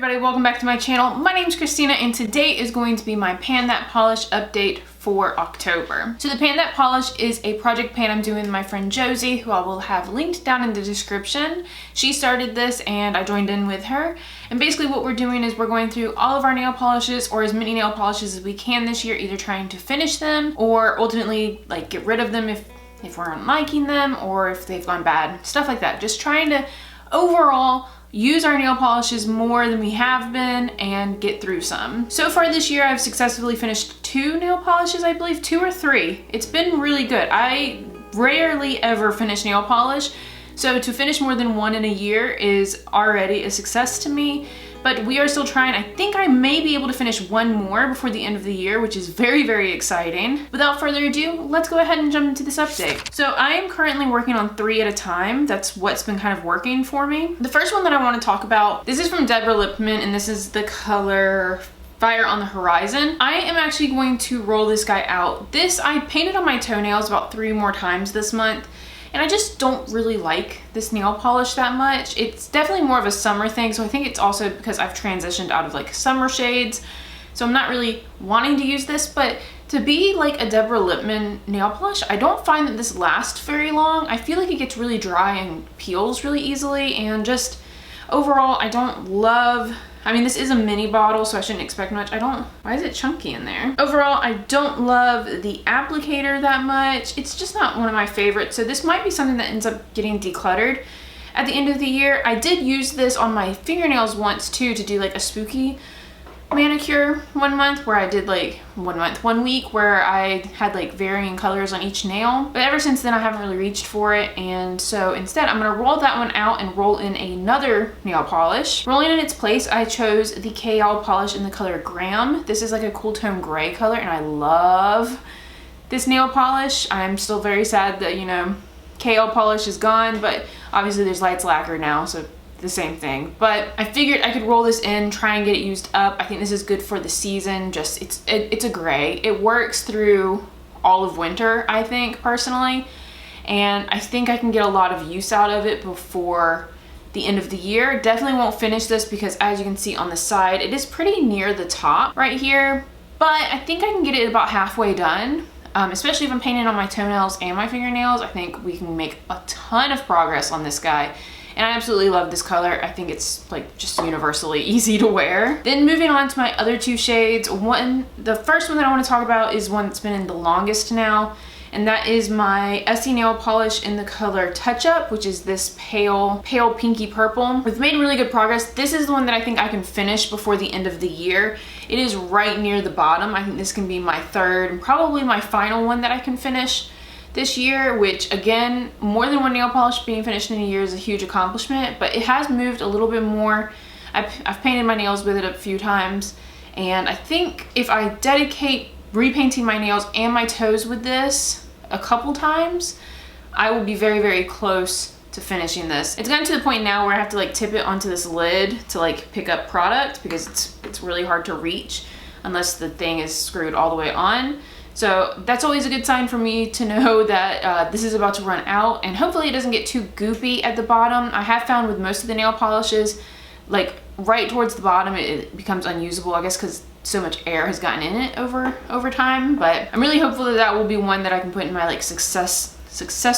everybody, welcome back to my channel. My name's Christina and today is going to be my Pan That Polish update for October. So the Pan That Polish is a project pan I'm doing with my friend Josie, who I will have linked down in the description. She started this and I joined in with her. And basically what we're doing is we're going through all of our nail polishes, or as many nail polishes as we can this year, either trying to finish them or ultimately like get rid of them if we're not liking them or if they've gone bad, stuff like that. Just trying to overall use our nail polishes more than we have been and get through some. So far this year, I've successfully finished 2 nail polishes, I believe, 2 or 3. It's been really good. I rarely ever finish nail polish, so to finish more than 1 in a year is already a success to me. But we are still trying. I think I may be able to finish 1 more before the end of the year, which is very, very exciting. Without further ado, let's go ahead and jump into this update. So I am currently working on 3 at a time. That's what's been kind of working for me. The first one that I want to talk about, this is from Deborah Lippman, and this is the color Fire on the Horizon. I am actually going to roll this guy out. This, I painted on my toenails about 3 more times this month. And I just don't really like this nail polish that much. It's definitely more of a summer thing, so I think it's also because I've transitioned out of like summer shades, so I'm not really wanting to use this. But to be like a Deborah Lippman nail polish, I don't find that this lasts very long. I feel like it gets really dry and peels really easily, and just overall I don't love, I mean, this is a mini bottle, so I shouldn't expect much. Why is it chunky in there? Overall, I don't love the applicator that much. It's just not one of my favorites. So this might be something that ends up getting decluttered at the end of the year. I did use this on my fingernails once too, to do like a spooky manicure 1 month, where I did like 1 week where I had like varying colors on each nail. But ever since then I haven't really reached for it, and so instead I'm gonna roll that one out and roll in another nail polish. Rolling in its place, I chose the KL polish in the color Graham. This is like a cool tone gray color and I love this nail polish. I'm still very sad that, you know, KL polish is gone, but obviously there's Lights Lacquer now, so the same thing. But I figured I could roll this in, try and get it used up. I think this is good for the season. Just it's a gray. It works through all of winter, I think, personally, and I think I can get a lot of use out of it before the end of the year. Definitely won't finish this because, as you can see on the side, it is pretty near the top right here, but I think I can get it about halfway done. Especially if I'm painting on my toenails and my fingernails, I think we can make a ton of progress on this guy. And I absolutely love this color. I think it's like just universally easy to wear. Then moving on to my other 2 shades. The first one that I want to talk about is one that's been in the longest now, and that is my Essie nail polish in the color Touch Up, which is this pale pinky purple. We've made really good progress. This is the one that I think I can finish before the end of the year. It is right near the bottom. I think this can be my 3rd and probably my final one that I can finish this year, which again, more than 1 nail polish being finished in a year is a huge accomplishment, but it has moved a little bit more. I've painted my nails with it a few times, and I think if I dedicate repainting my nails and my toes with this a couple times, I will be very, very close to finishing this. It's gotten to the point now where I have to like tip it onto this lid to like pick up product, because it's really hard to reach unless the thing is screwed all the way on. So that's always a good sign for me to know that this is about to run out, and hopefully it doesn't get too goopy at the bottom. I have found with most of the nail polishes, like right towards the bottom, it becomes unusable, I guess because so much air has gotten in it over time. But I'm really hopeful that that will be one that I can put in my like success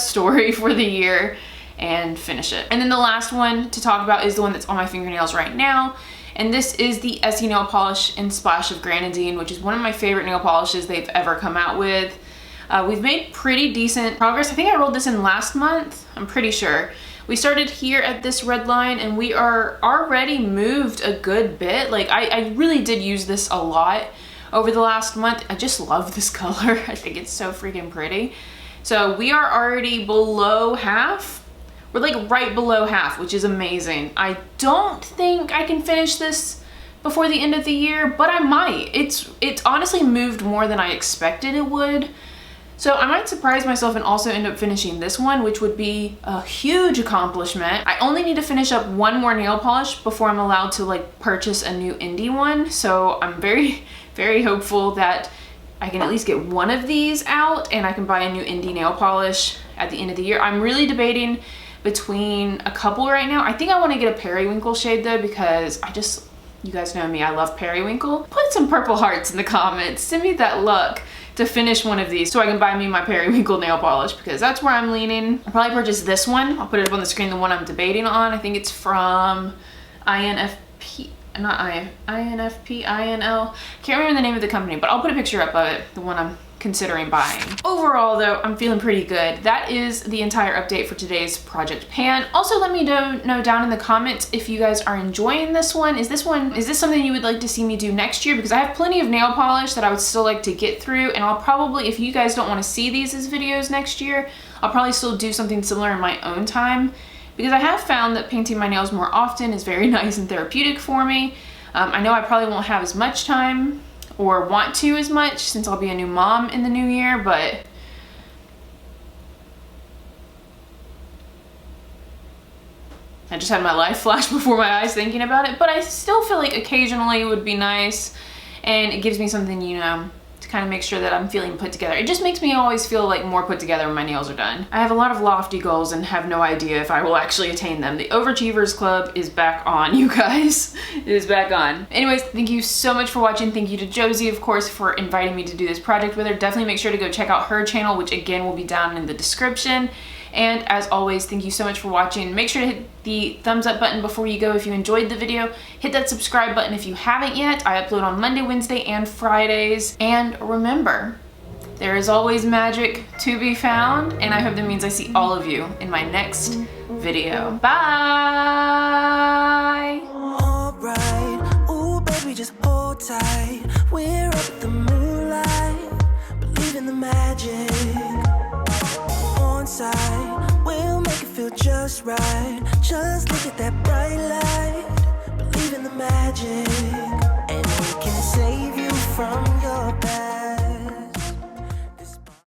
story for the year and finish it. And then the last one to talk about is the one that's on my fingernails right now. And this is the Essie nail polish in Splash of Grenadine, which is one of my favorite nail polishes they've ever come out with. We've made pretty decent progress. I think I rolled this in last month, I'm pretty sure. We started here at this red line and we are already moved a good bit. Like I really did use this a lot over the last month. I just love this color. I think it's so freaking pretty. So we are already below half. We're like right below half, which is amazing. I don't think I can finish this before the end of the year, but I might. It's honestly moved more than I expected it would. So I might surprise myself and also end up finishing this one, which would be a huge accomplishment. I only need to finish up 1 more nail polish before I'm allowed to like purchase a new indie one. So I'm very, very hopeful that I can at least get one of these out and I can buy a new indie nail polish at the end of the year. I'm really debating between a couple right now. I think I want to get a periwinkle shade though, because You guys know me, I love periwinkle. Put some purple hearts in the comments. Send me that luck to finish one of these so I can buy me my periwinkle nail polish, because that's where I'm leaning. I'll probably purchase this one. I'll put it up on the screen, the one I'm debating on. I think it's from INFP, not INFP, INL. Can't remember the name of the company, but I'll put a picture up of it, the one I'm considering buying. Overall though, I'm feeling pretty good. That is the entire update for today's project pan. Also, let me know down in the comments if you guys are enjoying this one. Is this something you would like to see me do next year? Because I have plenty of nail polish that I would still like to get through, and I'll probably, if you guys don't want to see these as videos next year, I'll probably still do something similar in my own time, because I have found that painting my nails more often is very nice and therapeutic for me. I know I probably won't have as much time or want to as much since I'll be a new mom in the new year, but I just had my life flash before my eyes thinking about it. But I still feel like occasionally it would be nice, and it gives me something, you know, to kind of make sure that I'm feeling put together. It just makes me always feel like more put together when my nails are done. I have a lot of lofty goals and have no idea if I will actually attain them. The Overachievers Club is back on, you guys. It is back on. Anyways, thank you so much for watching. Thank you to Josie, of course, for inviting me to do this project with her. Definitely make sure to go check out her channel, which again will be down in the description. And as always, thank you so much for watching. Make sure to hit the thumbs up button before you go if you enjoyed the video. Hit that subscribe button if you haven't yet. I upload on Monday, Wednesday, and Fridays. And remember, there is always magic to be found. And I hope that means I see all of you in my next video. Bye! Alright, ooh baby, just hold tight. We're up at the moonlight, believe in the magic. Side, we'll make it feel just right. Just look at that bright light, believe in the magic, and we can save you from